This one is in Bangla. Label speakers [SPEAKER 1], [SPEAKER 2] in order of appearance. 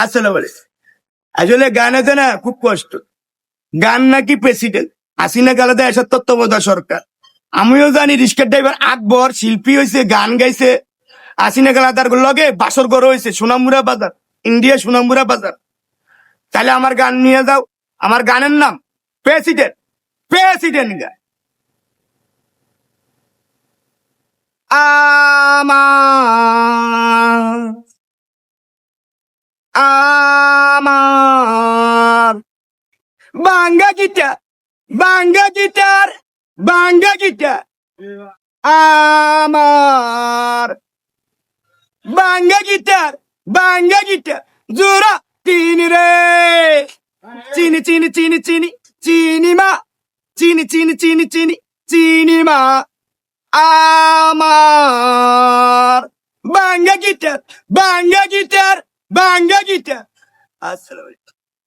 [SPEAKER 1] আসলে বলে আসলে গান আছে না খুব কষ্ট। গান নাকি প্রেসিডেন্ট হাসিনা গালাতে এসব তত্ত্বাবধায়ক সরকার। আমিও জানি রিস্কার ড্রাইভার আকবর শিল্পী হয়েছে, গান গাইছে। হাসিনা গালাদার লগে বাসর গড় হয়েছে সোনামুরা বাজার, ইন্ডিয়া সোনামুরা বাজার। তাহলে আমার গান নিয়ে যাও, আমার গানের নাম প্রেসিডেন্ট। প্রেসিডেন্ট গান আমার আমার বাঙ্গা গিটার, বাঙ্গা গিটার, বাঙ্গা গিটার আমার বাঙ্গা গিটার, বাঙ্গা গিটার জোড়া চিনি রে, চিনি চিনি চিনি চিনি চিনি মা, চিনি চিনি চিনি চিনি চিনি মা আমার বাঙ্গা গিটার, বাঙ্গা গিটার, বাঙ্গা গিটার। আসসালামু আলাইকুম।